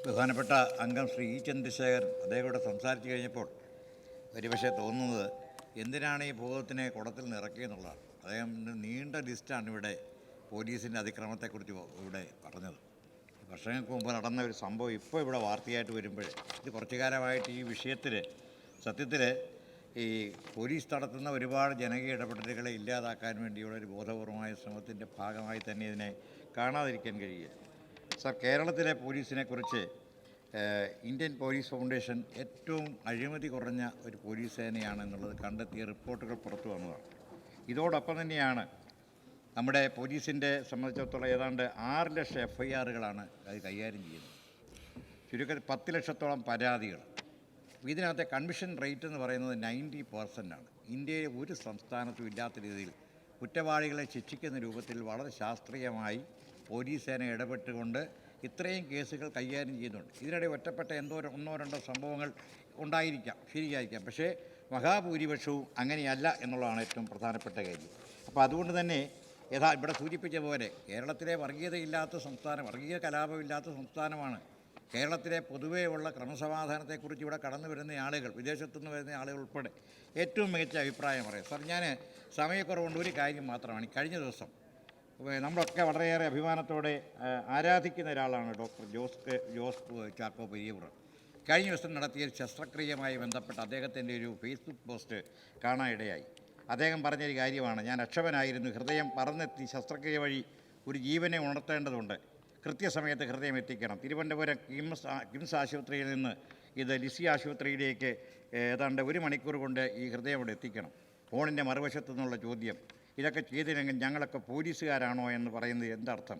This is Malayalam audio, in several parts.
ബഹുമാനപ്പെട്ട അംഗം ശ്രീ ചന്ദ്രശേഖരൻ അദ്ദേഹം ഇവിടെ സംസാരിച്ചു കഴിഞ്ഞപ്പോൾ ഒരുപക്ഷെ തോന്നുന്നത് എന്തിനാണ് ഈ ഭൂതത്തിനെ കുടത്തിൽ നിറക്കിയെന്നുള്ളതാണ്. അദ്ദേഹം നീണ്ട ലിസ്റ്റാണ് ഇവിടെ പോലീസിൻ്റെ അതിക്രമത്തെക്കുറിച്ച് ഇവിടെ പറഞ്ഞത്. വർഷങ്ങൾക്ക് മുമ്പ് നടന്ന ഒരു സംഭവം ഇപ്പോൾ ഇവിടെ വാർത്തയായിട്ട് വരുമ്പോൾ ഇത് കുറച്ചു കാലമായിട്ട് ഈ വിഷയത്തിൽ സത്യത്തിൽ ഈ പോലീസ് നടത്തുന്ന ഒരുപാട് ജനകീയ ഇടപെടലുകളെ ഇല്ലാതാക്കാൻ വേണ്ടിയുള്ള ഒരു ബോധപൂർവമായ ശ്രമത്തിൻ്റെ ഭാഗമായി തന്നെ ഇതിനെ കാണാതിരിക്കാൻ കഴിയില്ല. സർ, കേരളത്തിലെ പോലീസിനെക്കുറിച്ച് ഇന്ത്യൻ പോലീസ് ഫൗണ്ടേഷൻ ഏറ്റവും അഴിമതി കുറഞ്ഞ ഒരു പോലീസ് സേനയാണെന്നുള്ളത് കണ്ടെത്തിയ റിപ്പോർട്ടുകൾ പുറത്തു വന്നതാണ്. ഇതോടൊപ്പം തന്നെയാണ് നമ്മുടെ പോലീസിൻ്റെ സംബന്ധിച്ചിടത്തോളം ഏതാണ്ട് 6 ലക്ഷം FIRകളാണ് അത് കൈകാര്യം ചെയ്യുന്നത്. ചുരുക്കത്തിൽ 10 ലക്ഷത്തോളം പരാതികൾ. ഇതിനകത്തെ കൺവിഷൻ റേറ്റ് എന്ന് പറയുന്നത് 90% ഇന്ത്യയിലെ ഒരു സംസ്ഥാനത്തും ഇല്ലാത്ത രീതിയിൽ കുറ്റവാളികളെ ശിക്ഷിക്കുന്ന രൂപത്തിൽ വളരെ ശാസ്ത്രീയമായി പോലീസ് സേന ഇടപെട്ടുകൊണ്ട് ഇത്രയും കേസുകൾ കൈകാര്യം ചെയ്യുന്നുണ്ട്. ഇതിനിടെ ഒറ്റപ്പെട്ട ഒന്നോ രണ്ടോ സംഭവങ്ങൾ ഉണ്ടായിരിക്കാം, ശരിയായിരിക്കാം. പക്ഷേ മഹാഭൂരിപക്ഷവും അങ്ങനെയല്ല എന്നുള്ളതാണ് ഏറ്റവും പ്രധാനപ്പെട്ട കാര്യം. അപ്പോൾ അതുകൊണ്ട് തന്നെ ഇവിടെ സൂചിപ്പിച്ച പോലെ കേരളത്തിലെ വർഗീയതയില്ലാത്ത സംസ്ഥാനം, വർഗീയ കലാപമില്ലാത്ത സംസ്ഥാനമാണ്. കേരളത്തിലെ പൊതുവേ ഉള്ള ക്രമസമാധാനത്തെക്കുറിച്ച് ഇവിടെ കടന്നു വരുന്ന ആളുകൾ, വിദേശത്തുനിന്ന് വരുന്ന ആളുകൾ ഉൾപ്പെടെ ഏറ്റവും മികച്ച അഭിപ്രായം പറയാം. സാർ, ഞാൻ സമയക്കുറവുകൊണ്ട് ഒരു കാര്യം മാത്രമാണ്. കഴിഞ്ഞ ദിവസം നമ്മളൊക്കെ വളരെയേറെ അഭിമാനത്തോടെ ആരാധിക്കുന്ന ഒരാളാണ് ഡോക്ടർ ജോസ് ചാക്കോ പെരിയപുറം. കഴിഞ്ഞ ദിവസം നടത്തിയ ശസ്ത്രക്രിയയുമായി ബന്ധപ്പെട്ട് അദ്ദേഹത്തിൻ്റെ ഒരു ഫേസ്ബുക്ക് പോസ്റ്റ് കാണാനിടയായി. അദ്ദേഹം പറഞ്ഞൊരു കാര്യമാണ്: ഞാൻ അക്ഷമനായിരുന്നു, ഹൃദയം പറന്നെത്തി ശസ്ത്രക്രിയ വഴി ഒരു ജീവനെ ഉണർത്തേണ്ടതുണ്ട്, കൃത്യസമയത്ത് ഹൃദയം എത്തിക്കണം. തിരുവനന്തപുരം കിംസ് ആശുപത്രിയിൽ നിന്ന് ഇത് ലിസി ആശുപത്രിയിലേക്ക് ഏതാണ്ട് 1 മണിക്കൂർ കൊണ്ട് ഈ ഹൃദയം ഇവിടെ എത്തിക്കണം. ഫോണിൻ്റെ മറുവശത്തു നിന്നുള്ള ചോദ്യം: ഇതൊക്കെ ചെയ്തില്ലെങ്കിൽ ഞങ്ങളൊക്കെ പോലീസുകാരാണോ എന്ന് പറയുന്നത് എന്തർത്ഥം?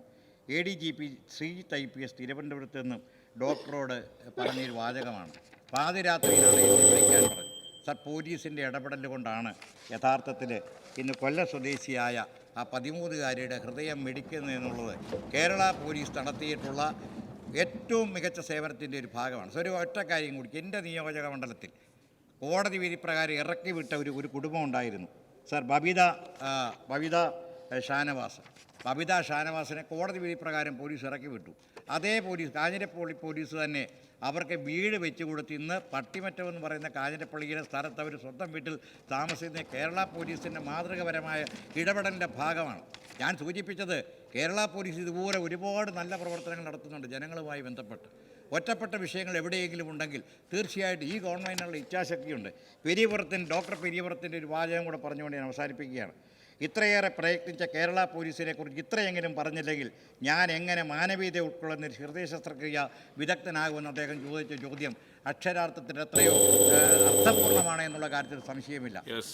ADGP ശ്രീജിത്ത് IPS തിരുവനന്തപുരത്ത് നിന്നും ഡോക്ടറോട് പറഞ്ഞൊരു വാചകമാണ്. പാതിരാത്രിയിലാണ് എന്നെ വിളിക്കാൻ പറഞ്ഞു. സർ, പോലീസിൻ്റെ ഇടപെടൽ കൊണ്ടാണ് യഥാർത്ഥത്തിൽ ഇന്ന് കൊല്ലം സ്വദേശിയായ ആ 13-കാരിയുടെ ഹൃദയം മിടിക്കുന്നത് എന്നുള്ളത് കേരള പോലീസ് നടത്തിയിട്ടുള്ള ഏറ്റവും മികച്ച സേവനത്തിൻ്റെ ഒരു ഭാഗമാണ്. സോ, ഒരു ഒറ്റ കാര്യം കൂടി, എൻ്റെ നിയോജക മണ്ഡലത്തിൽ കോടതി വിധി പ്രകാരം ഇറക്കി വിട്ട ഒരു കുടുംബം ഉണ്ടായിരുന്നു. സർ, ബബിത ഷാനവാസിനെ കോടതി വിധി പ്രകാരം പോലീസ് ഇറക്കി വിട്ടു. അതേ പോലീസ്, കാഞ്ഞിരപ്പള്ളി പോലീസ് തന്നെ അവർക്ക് വീട് വെച്ച് കൊടുത്ത് ഇന്ന് പട്ടിമറ്റമെന്ന് പറയുന്ന കാഞ്ഞിരപ്പള്ളിയിലെ സ്ഥലത്ത് അവർ സ്വന്തം വീട്ടിൽ താമസിക്കുന്ന കേരള പോലീസിൻ്റെ മാതൃകപരമായ ഇടപെടലിൻ്റെ ഭാഗമാണ്. ഞാൻ സൂചിപ്പിച്ചത് കേരള പോലീസ് ഇതുപോലെ ഒരുപാട് നല്ല പ്രവർത്തനങ്ങൾ നടത്തുന്നുണ്ട് ജനങ്ങളുമായി ബന്ധപ്പെട്ട്. ഒറ്റപ്പെട്ട വിഷയങ്ങൾ എവിടെയെങ്കിലും ഉണ്ടെങ്കിൽ തീർച്ചയായിട്ടും ഈ ഗവൺമെൻറ്റിനുള്ള ഇച്ഛാശക്തിയുണ്ട്. ഡോക്ടർ പെരിയപുരത്തിൻ്റെ ഒരു വാചകം കൂടെ പറഞ്ഞുകൊണ്ട് ഞാൻ അവസാനിപ്പിക്കുകയാണ്. ഇത്രയേറെ പ്രയത്നിച്ച കേരള പോലീസിനെ കുറിച്ച് ഇത്രയെങ്കിലും പറഞ്ഞില്ലെങ്കിൽ ഞാൻ എങ്ങനെ മാനവീയത ഉൾക്കൊള്ളുന്ന ഹൃദയ ശസ്ത്രക്രിയ വിദഗ്ധനാകുമെന്ന് അദ്ദേഹം ചോദിച്ച ചോദ്യം അക്ഷരാർത്ഥത്തിൽ എത്രയോ അർത്ഥപൂർണ്ണമാണ് എന്നുള്ള കാര്യത്തിൽ സംശയമില്ല.